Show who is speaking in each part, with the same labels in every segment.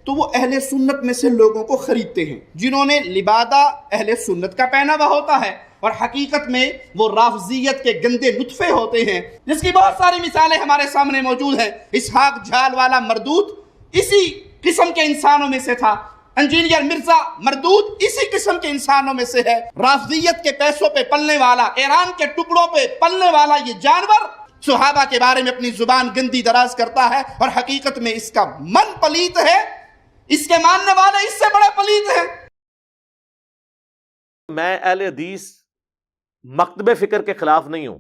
Speaker 1: تو وہ اہل سنت میں سے لوگوں کو خریدتے ہیں جنہوں نے لبادہ اہل سنت کا پہناوا ہوتا ہے، اور حقیقت میں وہ رافضیت کے گندے نطفے ہوتے ہیں، جس کی بہت ساری مثالیں ہمارے سامنے موجود ہیں۔ اسحاق جھال والا مردود اسی قسم کے انسانوں میں سے تھا، انجینئر مرزا مردود اسی قسم کے انسانوں میں سے ہے۔ رافضیت کے پیسوں پہ پلنے والا، ایران کے ٹکڑوں پہ پلنے والا یہ جانور صحابہ کے بارے میں اپنی زبان گندی دراز کرتا ہے، اور حقیقت میں اس کا من پلیت ہے، اس کے ماننے والے اس سے بڑے پلیت ہیں۔
Speaker 2: میں اہل حدیث مکتب فکر کے خلاف نہیں ہوں،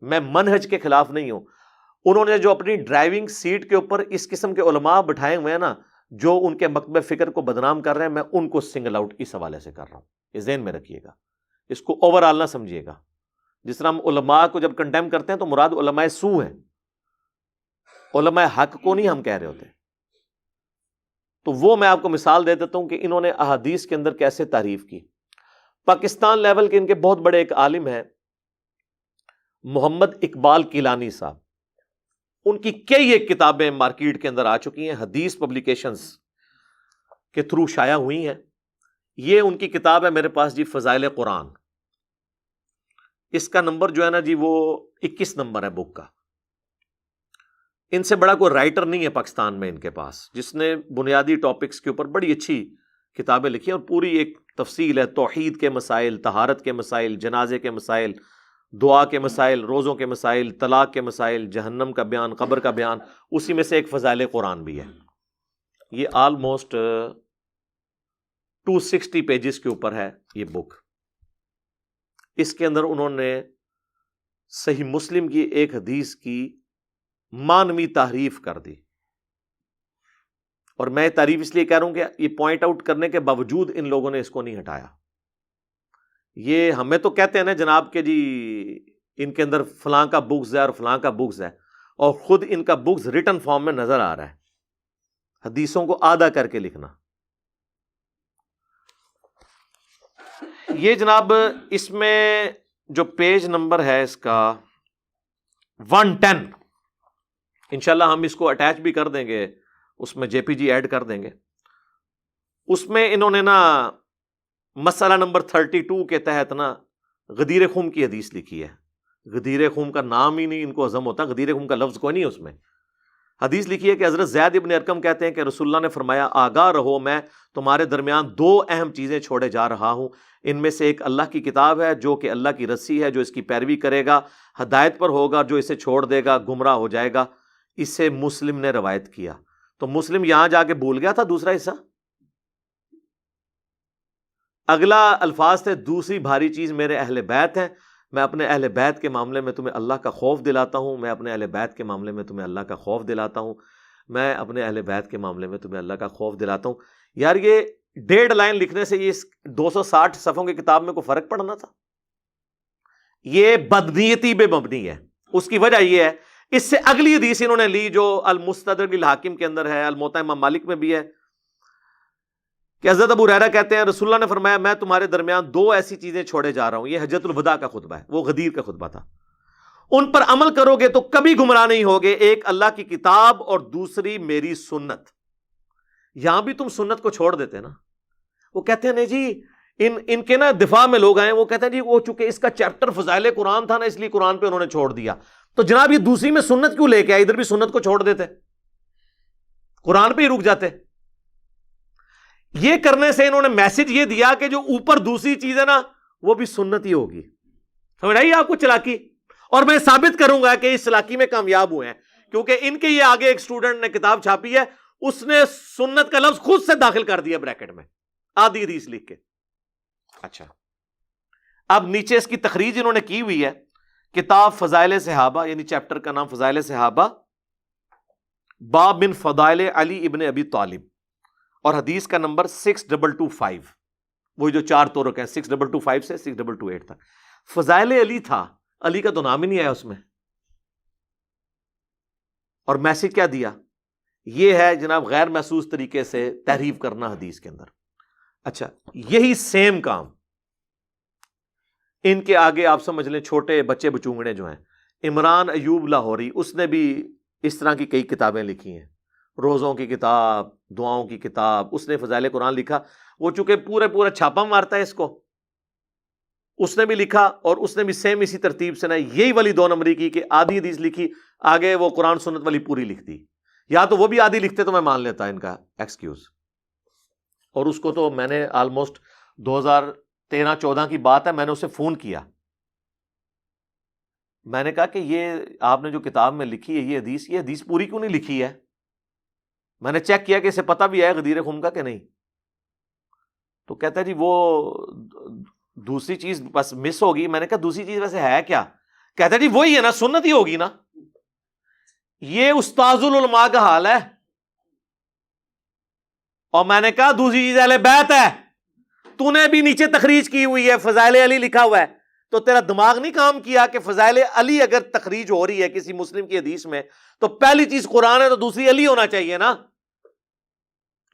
Speaker 2: میں منہج کے خلاف نہیں ہوں۔ انہوں نے جو اپنی ڈرائیونگ سیٹ کے اوپر اس قسم کے علماء بٹھائے ہوئے ہیں نا، جو ان کے مکتب فکر کو بدنام کر رہے ہیں، میں ان کو سنگل آؤٹ اس حوالے سے کر رہا ہوں۔ یہ ذہن میں رکھیے گا، اس کو اوور آل نہ سمجھیے گا۔ جس طرح ہم علماء کو جب کنڈیم کرتے ہیں تو مراد علماء سو ہیں، علماء حق کو نہیں ہم کہہ رہے ہوتے۔ تو وہ میں آپ کو مثال دے دیتا ہوں کہ انہوں نے احادیث کے اندر کیسے تعریف کی۔ پاکستان لیول کے ان کے بہت بڑے ایک عالم ہیں محمد اقبال کیلانی صاحب، ان کی کئی ایک کتابیں مارکیٹ کے اندر آ چکی ہیں، حدیث پبلیکیشنز کے تھرو شائع ہوئی ہیں۔ یہ ان کی کتاب ہے میرے پاس جی، فضائل قرآن۔ اس کا نمبر جو ہے نا جی وہ 21 نمبر ہے بک کا۔ ان سے بڑا کوئی رائٹر نہیں ہے پاکستان میں ان کے پاس جس نے بنیادی ٹاپکس کے اوپر بڑی اچھی کتابیں لکھی ہیں، اور پوری ایک تفصیل ہے توحید کے مسائل، طہارت کے مسائل، جنازے کے مسائل، دعا کے مسائل، روزوں کے مسائل، طلاق کے مسائل، جہنم کا بیان، قبر کا بیان۔ اسی میں سے ایک فضائل قرآن بھی ہے۔ یہ آلموسٹ 260 پیجز کے اوپر ہے یہ بک۔ اس کے اندر انہوں نے صحیح مسلم کی ایک حدیث کی مانوی تحریف کر دی، اور میں تعریف اس لیے کہہ رہا ہوں کہ یہ پوائنٹ آؤٹ کرنے کے باوجود ان لوگوں نے اس کو نہیں ہٹایا۔ یہ ہمیں تو کہتے ہیں نا جناب کہ جی ان کے اندر فلاں کا بکس ہے اور فلاں کا بکس ہے، اور خود ان کا بکس ریٹن فارم میں نظر آ رہا ہے، حدیثوں کو آدھا کر کے لکھنا۔ یہ جناب اس میں جو پیج نمبر ہے اس کا 110، انشاءاللہ ہم اس کو اٹیچ بھی کر دیں گے، اس میں جے پی جی ایڈ کر دیں گے۔ اس میں انہوں نے نا مسئلہ نمبر 32 کے تحت نا غدیر خم کی حدیث لکھی ہے۔ غدیر خم کا نام ہی نہیں ان کو ہضم ہوتا، غدیر خم کا لفظ کوئی نہیں ہے اس میں۔ حدیث لکھی ہے کہ حضرت زید ابن ارقم کہتے ہیں کہ رسول اللہ نے فرمایا، آگاہ رہو، میں تمہارے درمیان 2 اہم چیزیں چھوڑے جا رہا ہوں، ان میں سے ایک اللہ کی کتاب ہے جو کہ اللہ کی رسی ہے، جو اس کی پیروی کرے گا ہدایت پر ہوگا، جو اسے چھوڑ دے گا گمراہ ہو جائے گا۔ اسے مسلم نے روایت کیا۔ تو مسلم یہاں جا کے بھول گیا تھا دوسرا حصہ۔ اگلا الفاظ تھے، دوسری بھاری چیز میرے اہل بیت ہیں، میں اپنے اہل بیت کے معاملے میں تمہیں اللہ کا خوف دلاتا ہوں، میں اپنے اہل بیت کے معاملے میں تمہیں اللہ کا خوف دلاتا ہوں، میں اپنے اہل بیت کے معاملے میں تمہیں اللہ کا خوف دلاتا ہوں۔ یار یہ 1.5 لائن لکھنے سے یہ 260 صفحوں کی کتاب میں کوئی فرق پڑنا تھا؟ یہ بدنیتی بے مبنی ہے۔ اس کی وجہ یہ ہے، اس سے اگلی حدیث انہوں نے لی جو المستدرک للحاکم کے اندر ہے، الموطا امام مالک میں بھی ہے، کہ حضرت ابو ہریرہ کہتے ہیں رسول اللہ نے فرمایا، میں تمہارے درمیان 2 ایسی چیزیں چھوڑے جا رہا ہوں۔ یہ حجۃ الوداع کا خطبہ ہے، وہ غدیر کا خطبہ تھا۔ ان پر عمل کرو گے تو کبھی گمراہ نہیں ہوگے، ایک اللہ کی کتاب اور دوسری میری سنت۔ یہاں بھی تم سنت کو چھوڑ دیتے نا۔ وہ کہتے ہیں نہیں جی، ان کے نا دفاع میں لوگ آئے، وہ کہتے ہیں جی وہ چونکہ اس کا چیپٹر فضائل قرآن تھا نا، اس لیے قرآن پہ انہوں نے چھوڑ دیا۔ تو جناب یہ دوسری میں سنت کیوں لے کے آئے؟ ادھر بھی سنت کو چھوڑ دیتے، قرآن پہ ہی رک جاتے۔ یہ کرنے سے انہوں نے میسج یہ دیا کہ جو اوپر دوسری چیز ہے نا وہ بھی سنت ہی ہوگی۔ سمجھ آئی آپ کو چلاکی؟ اور میں ثابت کروں گا کہ اس چلاکی میں کامیاب ہوئے ہیں، کیونکہ ان کے یہ آگے ایک سٹوڈنٹ نے کتاب چھاپی ہے، اس نے سنت کا لفظ خود سے داخل کر دیا بریکٹ میں، آدھی حدیث لکھ کے۔ اچھا، اب نیچے اس کی تخریج انہوں نے کی ہوئی ہے، کتاب فضائل صحابہ، یعنی چیپٹر کا نام فضائل صحابہ، باب من فضائل علی ابن ابی طالب، اور حدیث کا نمبر 6225، وہی جو 4 طرق ہیں، 6225 سے 6228 تک۔ فضائل علی تھا، علی کا تو نام ہی نہیں آیا اس میں۔ اور میسج کیا دیا؟ یہ ہے جناب غیر محسوس طریقے سے تحریف کرنا حدیث کے اندر۔ اچھا، یہی سیم کام ان کے آگے آپ سمجھ لیں چھوٹے بچے بچونگڑے جو ہیں، عمران ایوب لاہوری، اس نے بھی اس طرح کی کئی کتابیں لکھی ہیں، روزوں کی کتاب، دعاؤں کی کتاب، اس نے فضائل قرآن لکھا. وہ چونکہ پورا چھاپا مارتا ہے اس کو، اس نے بھی لکھا، اور اس نے بھی سیم اسی ترتیب سے نا یہی والی 2 نمبری کی کہ آدھی حدیث لکھی، آگے وہ قرآن سنت والی پوری لکھ دی. یا تو وہ بھی آدھی لکھتے تو میں مان لیتا ان کا ایکسکیوز. اور اس کو تو میں نے آلموسٹ 2013-14 کی بات ہے، میں نے اسے فون کیا، میں نے کہا کہ یہ آپ نے جو کتاب میں لکھی ہے یہ حدیث پوری کیوں نہیں لکھی ہے؟ میں نے چیک کیا کہ اسے پتہ بھی ہے غدیر خم کا کہ نہیں. تو کہتا ہے جی وہ دوسری چیز بس مس ہوگی. میں نے کہا دوسری چیز ویسے ہے کیا؟ کہتا ہے جی وہی ہے نا، سنت ہی ہوگی نا. یہ استاذ العلماء کا حال ہے. اور میں نے کہا دوسری چیز اہل بیت ہے. تو نے بھی نیچے تخریج کی ہوئی ہے، فضائل علی لکھا ہوا ہے، تو تیرا دماغ نہیں کام کیا کہ فضائل علی اگر تخریج ہو رہی ہے کسی مسلم کی حدیث میں تو پہلی چیز قرآن ہے تو دوسری علی ہونا چاہیے نا.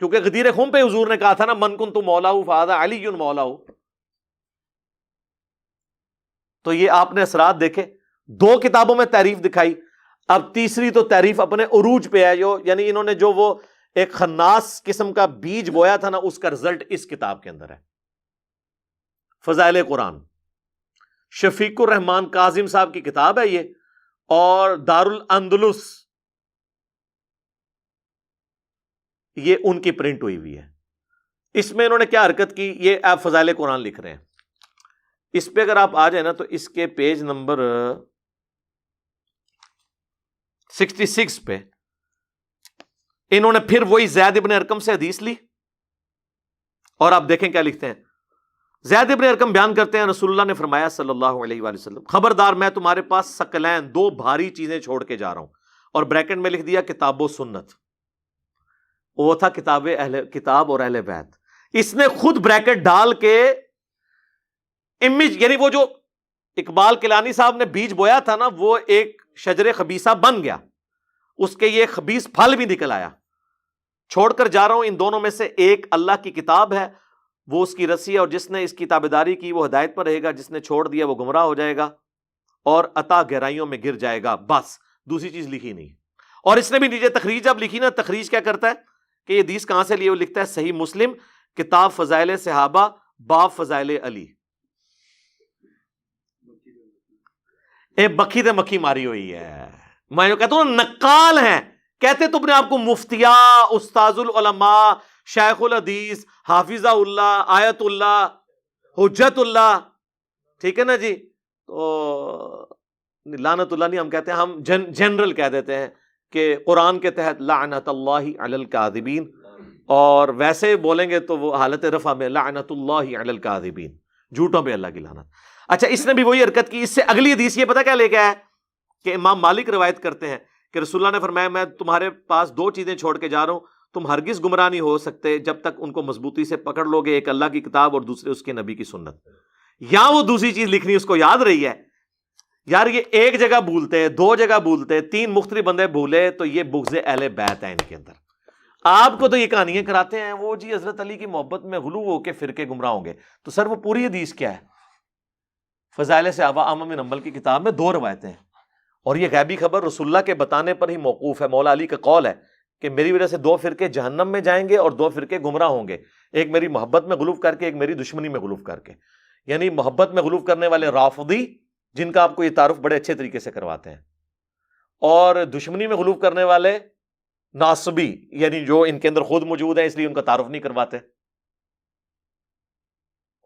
Speaker 2: کیونکہ غدیر خم پہ حضور نے کہا تھا نا من کنت مولا فہذا علی مولا. تو یہ آپ نے اثرات دیکھے، 2 کتابوں میں تعریف دکھائی. اب تیسری تو تعریف اپنے عروج پہ ہے، جو یعنی انہوں نے جو وہ ایک خناس قسم کا بیج بویا تھا نا، اس کا رزلٹ اس کتاب کے اندر ہے. فضائل قرآن، شفیق الرحمان کاظم صاحب کی کتاب ہے یہ، اور دارالاندلس یہ ان کی پرنٹ ہوئی ہوئی ہے. اس میں انہوں نے کیا حرکت کی، یہ آپ فضائل قرآن لکھ رہے ہیں، اس پہ اگر آپ آ جائیں نا تو اس کے پیج نمبر 66 پہ انہوں نے پھر وہی زید ابن ارقم سے حدیث لی، اور آپ دیکھیں کیا لکھتے ہیں. زید ابن ارقم بیان کرتے ہیں رسول اللہ نے فرمایا صلی اللہ علیہ وآلہ وسلم، خبردار میں تمہارے پاس ثقلین 2 بھاری چیزیں چھوڑ کے جا رہا ہوں. اور بریکٹ میں لکھ دیا کتاب و سنت. وہ تھا کتاب اور اہل بیت. اس نے خود بریکٹ ڈال کے امیج، یعنی وہ جو اقبال کیلانی صاحب نے بیج بویا تھا نا، وہ ایک شجر خبیثہ بن گیا، اس کے یہ خبیث پھل بھی نکل آیا. چھوڑ کر جا رہا ہوں ان دونوں میں سے ایک اللہ کی کتاب ہے، وہ اس کی رسی ہے، اور جس نے اس کی تابعداری کی وہ ہدایت پر رہے گا، جس نے چھوڑ دیا وہ گمراہ ہو جائے گا اور عطا گہرائیوں میں گر جائے گا. بس دوسری چیز لکھی نہیں. اور اس نے بھی نیچے تخریج اب لکھی نا، تخریج کیا کرتا ہے کہ یہ حدیث کہاں سے لیے، وہ لکھتا ہے صحیح مسلم کتاب فضائل صحابہ باب فضائل علی. بکھی تے مکھی ماری ہوئی ہے. میں جو کہتا ہوں نقال ہیں، کہتے تو اپنے آپ کو مفتیا، استاذ العلماء، شیخ الحدیث، حافظہ اللہ، آیت اللہ، حجت اللہ، ٹھیک ہے نا جی. تو لعنت اللہ نہیں ہم کہتے ہیں، ہم جنرل کہہ دیتے ہیں کہ قرآن کے تحت لعنت اللہ علی الکاذبین، اور ویسے بولیں گے تو وہ حالت رفع میں لعنت اللہ علی الکاذبین، جھوٹوں پہ اللہ کی لعنت. اچھا اس نے بھی وہی حرکت کی. اس سے اگلی حدیث یہ پتہ کیا لے کے آیا کہ امام مالک روایت کرتے ہیں کہ رسول اللہ نے فرمایا میں تمہارے پاس 2 چیزیں چھوڑ کے جا رہا ہوں، تم ہرگز گمراہ نہیں ہو سکتے جب تک ان کو مضبوطی سے پکڑ لو گے، ایک اللہ کی کتاب اور دوسرے اس کے نبی کی سنت. یا وہ دوسری چیز لکھنی اس کو یاد رہی ہے. یار یہ ایک جگہ بھولتے، 2 جگہ بھولتے، 3 مختلف بندے بھولے، تو یہ بغض اہل بیت ہے ان کے اندر. آپ کو تو یہ کہانیاں کراتے ہیں وہ جی حضرت علی کی محبت میں غلو ہو کے فرقے گمراہ ہوں گے. تو سر وہ پوری حدیث کیا ہے؟ فضائل صحابہ احمد بن حنبل کی کتاب میں 2 روایتیں ہیں، اور یہ غیبی خبر رسول اللہ کے بتانے پر ہی موقوف ہے. مولا علی کا قول ہے کہ میری وجہ سے 2 فرقے جہنم میں جائیں گے اور 2 فرقے گمراہ ہوں گے، ایک میری محبت میں غلو کر کے، ایک میری دشمنی میں غلو کر کے. یعنی محبت میں غلو کرنے والے رافضی، جن کا آپ کو یہ تعارف بڑے اچھے طریقے سے کرواتے ہیں، اور دشمنی میں غلو کرنے والے ناصبی، یعنی جو ان کے اندر خود موجود ہیں اس لیے ان کا تعارف نہیں کرواتے،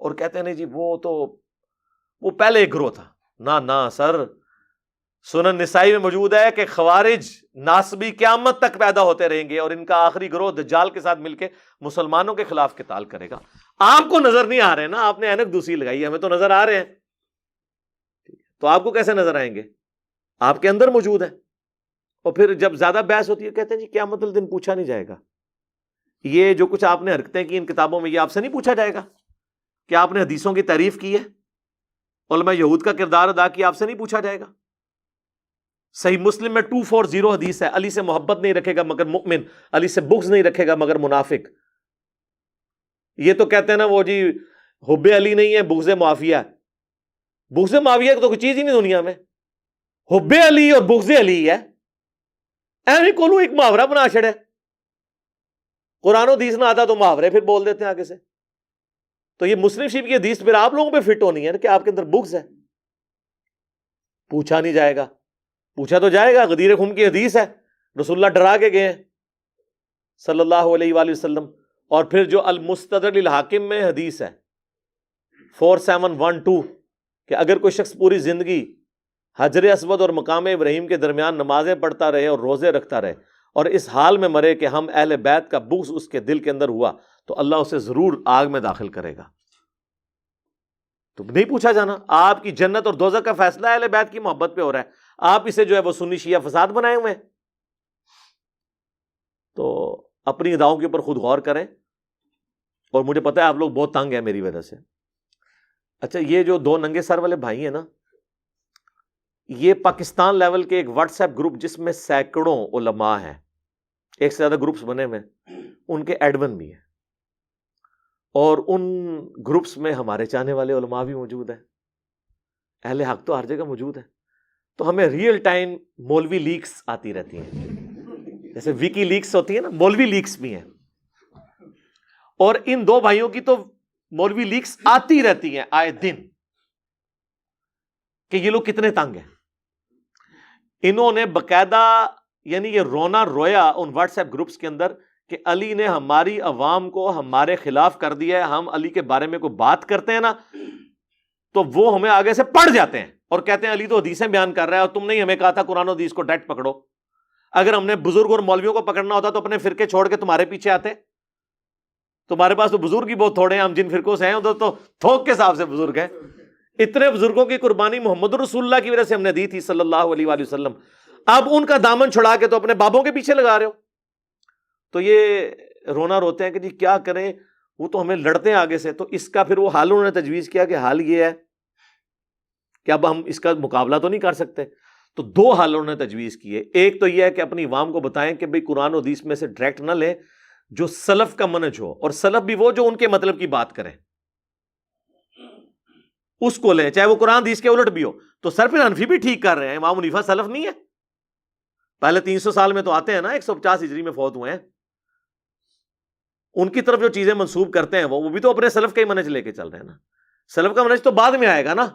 Speaker 2: اور کہتے ہیں نہیں جی وہ پہلے ایک گروہ تھا. نہ سر، سنن نسائی میں موجود ہے کہ خوارج ناصبی قیامت تک پیدا ہوتے رہیں گے، اور ان کا آخری گروہ دجال کے ساتھ مل کے مسلمانوں کے خلاف قتال کرے گا. آپ کو نظر نہیں آ رہے نا، آپ نے اینک دوسری لگائی ہے، ہمیں تو نظر آ رہے ہیں. تو آپ کو کیسے نظر آئیں گے؟ آپ کے اندر موجود ہے. اور پھر جب زیادہ بحث ہوتی ہے کہتے ہیں جی قیامت الدن پوچھا نہیں جائے گا. یہ جو کچھ آپ نے حرکتیں کی ان کتابوں میں، یہ آپ سے نہیں پوچھا جائے گا کہ آپ نے حدیثوں کی تعریف کی ہے، علماء یہود کا کردار ادا کیا، آپ سے نہیں پوچھا جائے گا. صحیح مسلم میں 240 حدیث ہے، علی سے محبت نہیں رکھے گا مگر مؤمن، علی سے بغض نہیں رکھے گا مگر منافق. یہ تو کہتے ہیں نا وہ جی حب علی نہیں ہے، بغض معاویہ. بغض معاویہ تو کوئی چیز ہی نہیں دنیا میں، حب علی اور بغض علی ہے. ایویں کولو ایک محاورہ بنا چھڑے. قرآن و حدیث نہ آتا تو محاورے پھر بول دیتے ہیں آگے سے. تو یہ مسلم شریف کی حدیث پھر آپ لوگوں پہ فٹ ہونی ہے کہ آپ کے اندر بغض ہے. پوچھا نہیں جائے گا. پوچھا تو جائے گا. غدیر خم کی حدیث ہے, رسول اللہ ڈرا کے گئے ہیں صلی اللہ علیہ وآلہ وسلم. اور پھر جو المستدرک للحاکم میں حدیث ہے 4712 کہ اگر کوئی شخص پوری زندگی حجر اسود اور مقام ابراہیم کے درمیان نمازیں پڑھتا رہے اور روزے رکھتا رہے اور اس حال میں مرے کہ ہم اہل بیت کا بغض اس کے دل کے اندر ہوا تو اللہ اسے ضرور آگ میں داخل کرے گا. تو نہیں پوچھا جانا. آپ کی جنت اور دوزخ کا فیصلہ اہل بیت کی محبت پہ ہو رہا ہے, آپ اسے جو ہے وہ سنی شیعہ فساد بنائے ہوئے ہیں. تو اپنی اداؤں کے اوپر خود غور کریں. اور مجھے پتا ہے آپ لوگ بہت تنگ ہیں میری وجہ سے. اچھا, یہ جو 2 ننگے سر والے بھائی ہیں نا, یہ پاکستان لیول کے ایک واٹس ایپ گروپ جس میں سینکڑوں علماء ہیں, 1 سے زیادہ گروپس بنے ہوئے, ان کے ایڈمن بھی ہیں. اور ان گروپس میں ہمارے چاہنے والے علماء بھی موجود ہیں. اہل حق تو ہر جگہ موجود ہے. تو ہمیں ریئل ٹائم مولوی لیکس آتی رہتی ہیں, جیسے ویکی لیکس ہوتی ہے نا, مولوی لیکس بھی ہیں. اور ان 2 بھائیوں کی تو مولوی لیکس آتی رہتی ہیں آئے دن کہ یہ لوگ کتنے تنگ ہیں. انہوں نے باقاعدہ یعنی یہ رونا رویا ان واٹس ایپ گروپس کے اندر کہ علی نے ہماری عوام کو ہمارے خلاف کر دیا ہے. ہم علی کے بارے میں کوئی بات کرتے ہیں نا تو وہ ہمیں آگے سے پڑھ جاتے ہیں اور کہتے ہیں علی تو حدیثیں بیان کر رہا ہے اور تم نے ہی ہمیں کہا تھا قرآن و حدیث کو ڈائریکٹ پکڑو. اگر ہم نے بزرگ اور مولویوں کو پکڑنا ہوتا تو اپنے فرقے چھوڑ کے تمہارے پیچھے آتے. تمہارے پاس تو بزرگ ہی بہت تھوڑے ہیں, ہم جن فرقوں سے ہیں ادھر تو تھوک کے حساب سے بزرگ ہیں. اتنے بزرگوں کی قربانی محمد رسول اللہ کی وجہ سے ہم نے دی تھی صلی اللہ علیہ وآلہ وسلم. اب ان کا دامن چھڑا کے تو اپنے بابوں کے پیچھے لگا رہے ہو. تو یہ رونا روتے ہیں کہ جی کیا کریں, وہ تو ہمیں لڑتے ہیں آگے سے. تو اس کا پھر وہ حال انہوں نے تجویز کیا کہ حال یہ ہے کہ اب ہم اس کا مقابلہ تو نہیں کر سکتے. تو 2 حال انہوں نے تجویز کیے. ایک تو یہ ہے کہ اپنی عوام کو بتائیں کہ بھئی قرآن و حدیث میں سے ڈائریکٹ نہ لیں, جو سلف کا منہج ہو, اور سلف بھی وہ جو ان کے مطلب کی بات کریں اس کو لیں, چاہے وہ قرآن حدیث کے الٹ بھی ہو. تو سر پھر حنفی بھی ٹھیک کر رہے ہیں, امام حنیفہ سلف نہیں ہے. پہلے 300 سال میں تو آتے ہیں نا, 150 ہجری میں فوت ہوئے ہیں. ان کی طرف جو چیزیں منسوب کرتے ہیں وہ بھی تو اپنے سلف کا ہی منہج لے کے چل رہے ہیں نا. سلف کا منہج تو بعد میں آئے گا نا.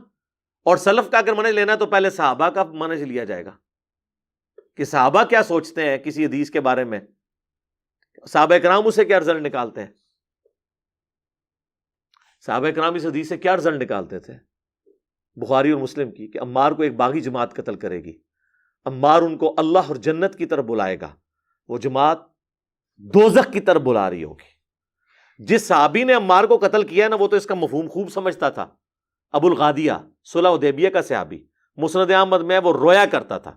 Speaker 2: اور سلف کا اگر منہج لینا ہے تو پہلے صحابہ کا منہج لیا جائے گا کہ صحابہ کیا سوچتے ہیں کسی حدیث کے بارے میں, صحابہ کرام اسے کیا رزلٹ نکالتے ہیں, صحابہ کرام اس حدیث سے کیا رزلٹ نکالتے تھے بخاری اور مسلم کی, کہ عمار کو ایک باغی جماعت قتل کرے گی, عمار ان کو اللہ اور جنت کی طرف بلائے گا, وہ جماعت دوزخ کی طرف بلا رہی ہوگی. جس صحابی نے عمار کو قتل کیا ہے نا, وہ تو اس کا مفہوم خوب سمجھتا تھا. ابو الغادیہ صلح حدیبیہ کا صحابی, مسند احمد میں وہ رویا کرتا تھا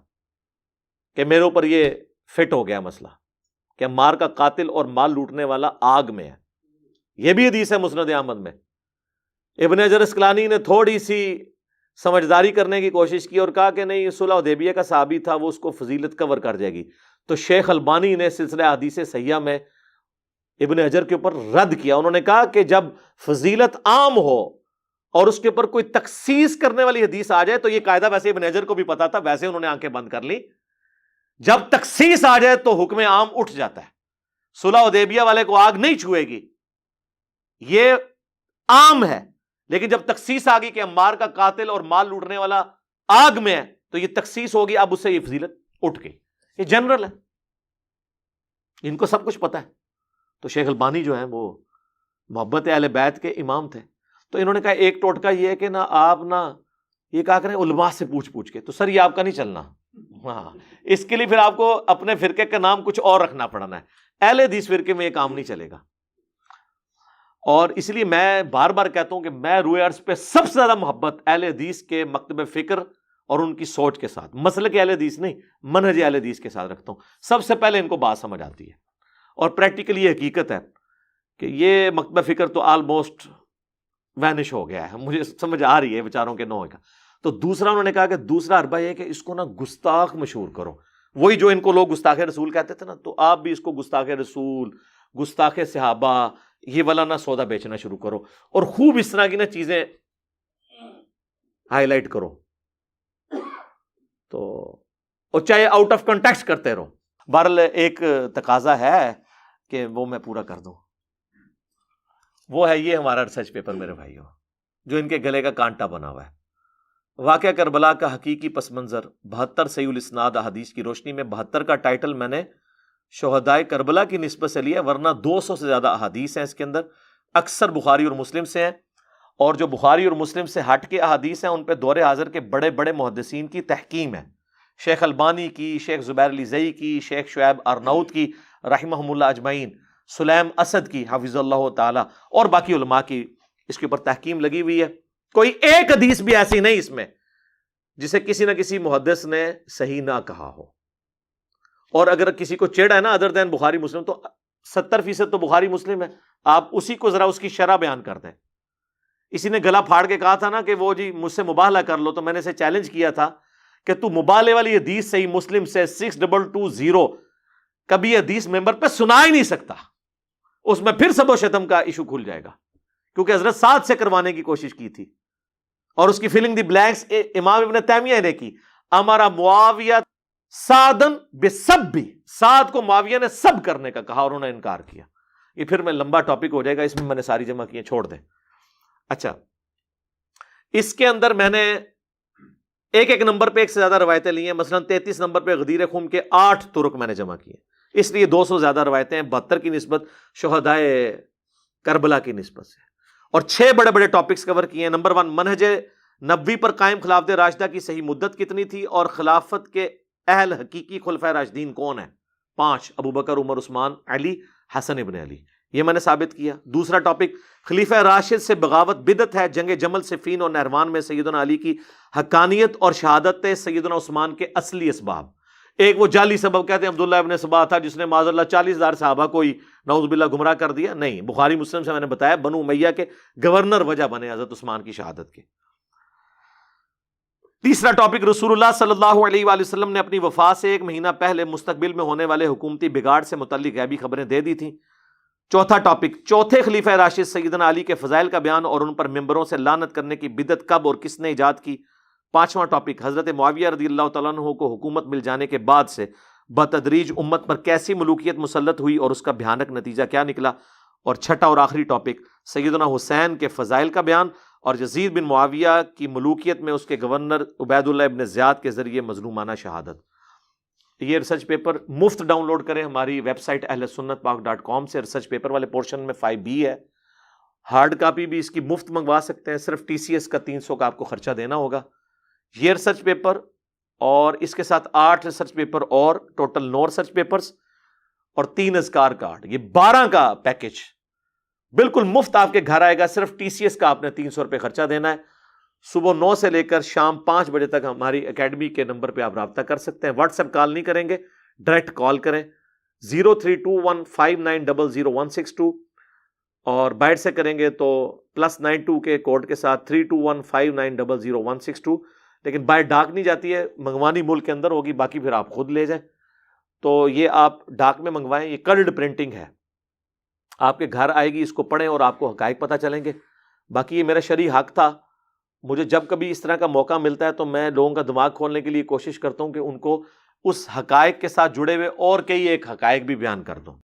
Speaker 2: کہ میرے اوپر یہ فٹ ہو گیا مسئلہ کہ عمار کا قاتل اور مال لوٹنے والا آگ میں ہے. یہ بھی حدیث ہے مسند احمد میں. ابن حجر اسقلانی نے تھوڑی سی سمجھداری کرنے کی کوشش کی اور کہا کہ نہیں, صلح حدیبیہ کا صحابی تھا, وہ اس کو فضیلت کور کر جائے گی. تو شیخ البانی نے سلسلہ حدیث صحیحہ میں ابن حجر کے اوپر رد کیا. انہوں نے کہا کہ جب فضیلت عام ہو اور اس کے اوپر کوئی تخصیص کرنے والی حدیث آ جائے, تو یہ قاعدہ ویسے ابن حجر کو بھی پتا تھا, ویسے انہوں نے آنکھیں بند کر لی. جب تخصیص آ جائے تو حکم عام اٹھ جاتا ہے. صلح حدیبیہ والے کو آگ نہیں چھوئے گی, یہ عام ہے. لیکن جب تخصیص آ گئی کہ عمار کا قاتل اور مال لوٹنے والا آگ میں ہے, تو یہ تخصیص ہوگی, اب اس سے یہ فضیلت اٹھ گئی. یہ جنرل ہے, ان کو سب کچھ پتا ہے. تو شیخ البانی جو ہیں وہ محبت اہل بیت کے امام تھے. تو انہوں نے کہا ایک ٹوٹکا یہ ہے کہ نا آپ نا یہ کہا کریں علماء سے پوچھ کے. تو سر یہ آپ کا نہیں چلنا. ہاں, اس کے لیے پھر آپ کو اپنے فرقے کا نام کچھ اور رکھنا پڑنا ہے. اہل حدیث فرقے میں یہ کام نہیں چلے گا. اور اس لیے میں بار بار کہتا ہوں کہ میں روئے عرض پہ سب سے زیادہ محبت اہل حدیث کے مکتب فکر اور ان کی سوچ کے ساتھ, مسلک اہل حدیث نہیں, منہج اہل حدیث کے ساتھ رکھتا ہوں. سب سے پہلے ان کو بات سمجھ آتی ہے, اور پریکٹیکلی یہ حقیقت ہے کہ یہ مکتب فکر تو آلموسٹ وینش ہو گیا ہے, مجھے سمجھ آ رہی ہے بیچاروں کے نوع کا. تو دوسرا انہوں نے کہا کہ دوسرا حربہ یہ کہ اس کو نا گستاخ مشہور کرو. وہی جو ان کو لوگ گستاخ رسول کہتے تھے نا, تو آپ بھی اس کو گستاخ رسول, گستاخ صحابہ, یہ والا نا سودا بیچنا شروع کرو, اور خوب اس طرح کی نا چیزیں ہائی لائٹ کرو. تو اور چاہے آؤٹ آف کنٹیکسٹ کرتے رہو. بہرحال ایک تقاضا ہے کہ وہ میں پورا کر دوں. وہ ہے یہ ہمارا ریسرچ پیپر میرے بھائیوں، جو ان کے گلے کا کانٹا بنا ہوا ہے. واقعہ کربلا کا حقیقی پس منظر، 72 صحیح الاسناد احادیث کی روشنی میں. 72 کا ٹائٹل میں نے شہدائے کربلا کی نسبت سے لیا، ورنہ 200 سے زیادہ احادیث ہیں اس کے اندر. اکثر بخاری اور مسلم سے ہیں، اور جو بخاری اور مسلم سے ہٹ کے احادیث ہیں ان پہ دور حاضر کے بڑے بڑے محدثین کی تحکیم ہے. شیخ البانی کی، شیخ زبیر علی زئی کی، شیخ شعیب ارناؤت کی رحمہم اللہ اجمعین، سلیم اسد کی حفظ اللہ تعالی، اور باقی علماء کی اس کے اوپر تحکیم لگی ہوئی ہے. کوئی ایک حدیث بھی ایسی نہیں اس میں جسے کسی نہ کسی محدث نے صحیح نہ کہا ہو. اور اگر کسی کو چڑ ہے نا ادر دین بخاری مسلم، تو 70% تو بخاری مسلم ہے. آپ اسی کو ذرا اس کی شرح بیان کر دیں. اسی نے گلا پھاڑ کے کہا تھا نا کہ وہ جی مجھ سے مباہلہ کر لو، تو میں نے اسے چیلنج کیا تھا کہ تو مبالغے والی حدیث صحیح مسلم سے 6220 کبھی یہ حدیث ممبر پہ سنا ہی نہیں سکتا. اس میں پھر سب و شتم کا ایشو کھل جائے گا، کیونکہ حضرت سعد سے کروانے کی کوشش کی تھی، اور اس کی فلنگ دی بلینکس امام ابن تیمیہ نے کی. ہمارا معاویہ سعدن بسبی، سعد کو معاویہ نے سب کرنے کا کہا اور انہوں نے انکار کیا. یہ پھر میں لمبا ٹاپک ہو جائے گا، اس میں نے ساری جمع کی ہیں، چھوڑ دیں. اچھا، اس کے اندر میں نے ایک نمبر پہ ایک سے زیادہ روایتیں لی ہیں. مثلا 33 نمبر پہ غدیر خم کے 8 طرق میں نے جمع کیے، اس لیے 200 زیادہ روایتیں ہیں 72 کی نسبت شہدائے کربلا کی نسبت سے. اور 6 بڑے بڑے ٹاپکس کور کیے ہیں. نمبر 1، منہج نبوی پر قائم خلافت راشدہ کی صحیح مدت کتنی تھی اور خلافت کے اہل حقیقی خلفائے راشدین کون ہیں؟ 5، ابو بکر، عمر، عثمان، علی، حسن ابن علی. یہ میں نے ثابت کیا. دوسرا ٹاپک، خلیفہ راشد سے بغاوت بدعت ہے. جنگ جمل، صفین اور نہروان میں سیدنا علی کی حقانیت اور شہادت سیدنا عثمان کے اصلی اسباب. ایک وہ جعلی سبب کہتے ہیں عبداللہ ابن سبا تھا جس نے معاذ اللہ 40,000 صحابہ کو ہی نعوذ باللہ گمراہ کر دیا. نہیں، بخاری مسلم سے میں نے بتایا بنو امیہ کے گورنر وجہ بنے حضرت عثمان کی شہادت کے. تیسرا ٹاپک، رسول اللہ صلی اللہ علیہ وآلہ وسلم نے اپنی وفات سے 1 مہینہ پہلے مستقبل میں ہونے والے حکومتی بگاڑ سے متعلق غیبی خبریں دے دی تھیں. چوتھا ٹاپک، چوتھے خلیفہ راشد سیدنا علی کے فضائل کا بیان اور ان پر ممبروں سے لعنت کرنے کی بدعت کب اور کس نے ایجاد کی. پانچواں ٹاپک، حضرت معاویہ رضی اللہ تعالیٰ عنہ کو حکومت مل جانے کے بعد سے بتدریج امت پر کیسی ملوکیت مسلط ہوئی اور اس کا بھیانک نتیجہ کیا نکلا. اور چھٹا اور آخری ٹاپک، سیدنا حسین کے فضائل کا بیان اور یزید بن معاویہ کی ملوکیت میں اس کے گورنر عبید اللہ ابن زیاد کے ذریعے مظلومانہ شہادت. یہ ریسرچ پیپر مفت ڈاؤن لوڈ کریں ہماری ویب سائٹ ahlsunnatpak.com سے. ریسرچ پیپر والے پورشن میں 5B ہے. ہارڈ کاپی بھی اس کی مفت منگوا سکتے ہیں، صرف TCS کا 300 کا آپ کو خرچہ دینا ہوگا. یہ ریسرچ پیپر اور اس کے ساتھ 8 ریسرچ پیپر اور ٹوٹل 9 ریسرچ پیپرز اور 3 اذکار کارڈ، یہ 12 کا پیکج بالکل مفت آپ کے گھر آئے گا. صرف TCS کا آپ نے 300 روپے خرچہ دینا ہے. صبح 9 سے لے کر شام 5 بجے تک ہماری اکیڈمی کے نمبر پہ آپ رابطہ کر سکتے ہیں. واٹس ایپ کال نہیں کریں گے، ڈائریکٹ کال کریں 032159000162، اور بائٹ سے کریں گے تو +92 کے کوڈ کے ساتھ 32159000162. لیکن بائی ڈاک نہیں جاتی ہے، منگوانی ملک کے اندر ہوگی، باقی پھر آپ خود لے جائیں. تو یہ آپ ڈاک میں منگوائیں. یہ کلرڈ پرنٹنگ ہے، آپ کے گھر آئے گی، اس کو پڑھیں اور آپ کو حقائق پتہ چلیں گے. باقی یہ میرا شرعی حق تھا. مجھے جب کبھی اس طرح کا موقع ملتا ہے تو میں لوگوں کا دماغ کھولنے کے لیے کوشش کرتا ہوں کہ ان کو اس حقائق کے ساتھ جڑے ہوئے اور کئی ایک حقائق بھی بیان کر دوں.